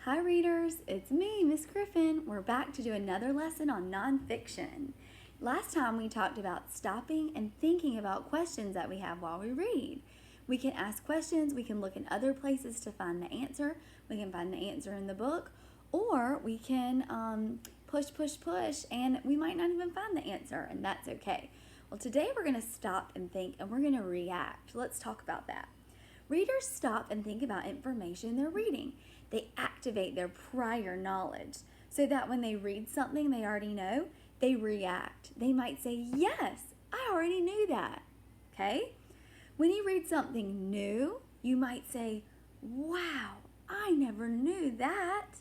Hi readers, it's me, Miss Griffin. We're back to do another lesson on nonfiction. Last time we talked about stopping and thinking about questions that we have while we read. We can ask questions, we can look in other places to find the answer, we can find the answer in the book, or we can push, and we might not even find the answer, and that's okay. Well, today we're going to stop and think and we're going to react. Let's talk about that. Readers stop and think about information they're reading. They activate their prior knowledge so that when they read something they already know, they react. They might say, "Yes, I already knew that." Okay? When you read something new, you might say, "Wow, I never knew that."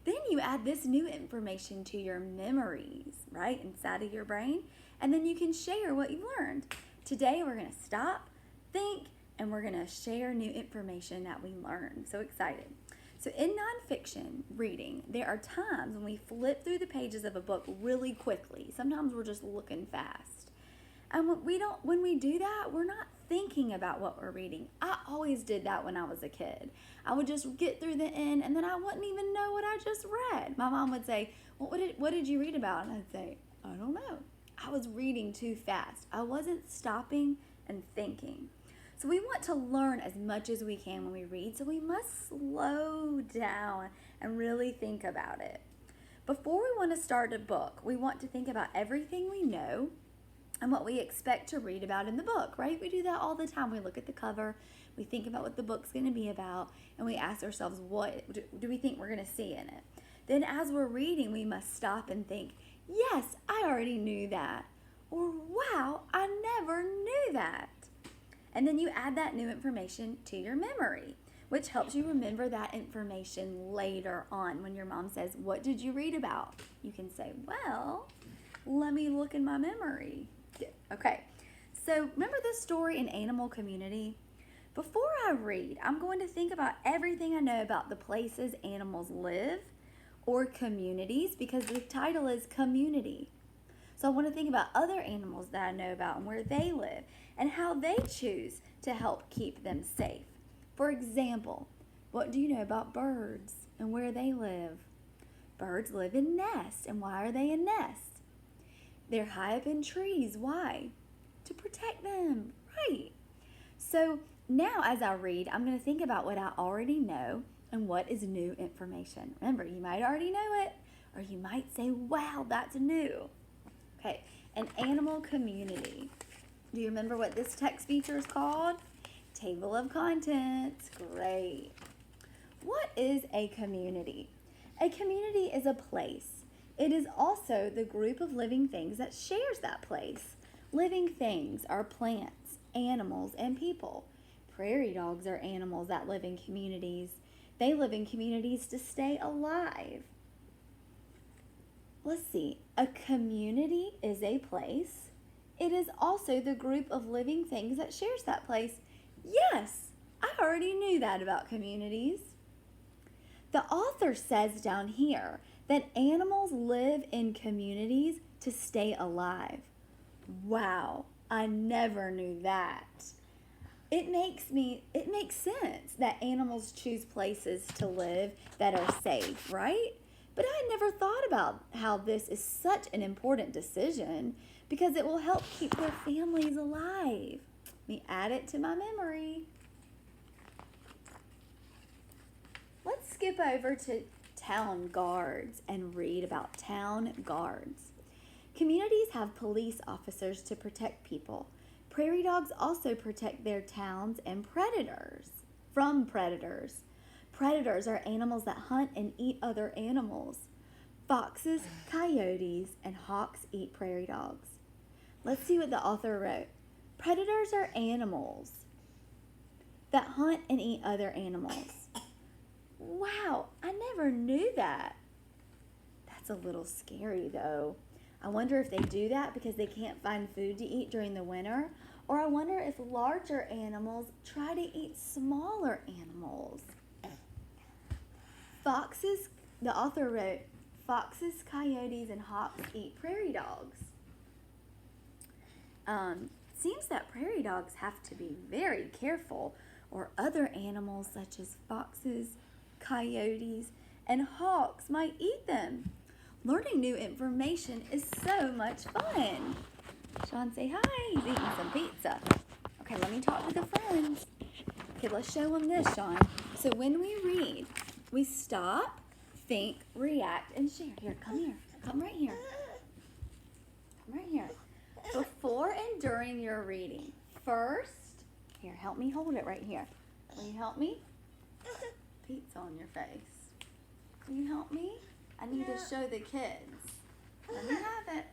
Then you add this new information to your memories, right, inside of your brain, and then you can share what you've learned. Today we're going to stop, think, and we're going to share new information that we learned. So excited. So in nonfiction reading, there are times when we flip through the pages of a book really quickly. Sometimes we're just looking fast. And when we do that, we're not thinking about what we're reading. I always did that when I was a kid. I would just get through the end and then I wouldn't even know what I just read. My mom would say, "Well, what did you read about?" And I'd say, "I don't know." I was reading too fast. I wasn't stopping and thinking. So we want to learn as much as we can when we read, so we must slow down and really think about it. Before we want to start a book, we want to think about everything we know and what we expect to read about in the book, right? We do that all the time. We look at the cover, we think about what the book's going to be about, and we ask ourselves, what do we think we're going to see in it? Then as we're reading, we must stop and think, "Yes, I already knew that," or "Wow, I never knew that." And then you add that new information to your memory, which helps you remember that information later on when your mom says, "What did you read about?" You can say, "Well, let me look in my memory." Okay, so remember the story in Animal Community? Before I read, I'm going to think about everything I know about the places animals live or communities, because the title is Community. So I want to think about other animals that I know about and where they live and how they choose to help keep them safe. For example, what do you know about birds and where they live? Birds live in nests. And why are they in nests? They're high up in trees. Why? To protect them. Right. So now as I read, I'm going to think about what I already know and what is new information. Remember, you might already know it, or you might say, "Wow, that's new." Okay, an animal community. Do you remember what this text feature is called? Table of contents. Great. What is a community? A community is a place. It is also the group of living things that shares that place. Living things are plants, animals, and people. Prairie dogs are animals that live in communities. They live in communities to stay alive. Let's see. A community is a place. It is also the group of living things that shares that place. Yes, I already knew that about communities. The author says down here that animals live in communities to stay alive. Wow, I never knew that. It makes sense that animals choose places to live that are safe, right? But I never thought about how this is such an important decision because it will help keep their families alive. Let me add it to my memory. Let's skip over to town guards and read about town guards. Communities have police officers to protect people. Prairie dogs also protect their towns and from predators. Predators are animals that hunt and eat other animals. Foxes, coyotes, and hawks eat prairie dogs. Let's see what the author wrote. Predators are animals that hunt and eat other animals. Wow, I never knew that. That's a little scary though. I wonder if they do that because they can't find food to eat during the winter, or I wonder if larger animals try to eat smaller animals. Foxes, the author wrote, foxes, coyotes, and hawks eat prairie dogs. Seems that prairie dogs have to be very careful, or other animals such as foxes, coyotes, and hawks might eat them. Learning new information is so much fun. Sean, say hi. He's eating some pizza. Okay, let me talk to the friends. Okay, let's show them this, Sean. So when we read, we stop, think, react, and share. Here, come here. Come right here. Come right here. Before and during your reading. First, here, help me hold it right here. Will you help me? Pizza on your face. Will you help me? I need to show the kids. Let me have it.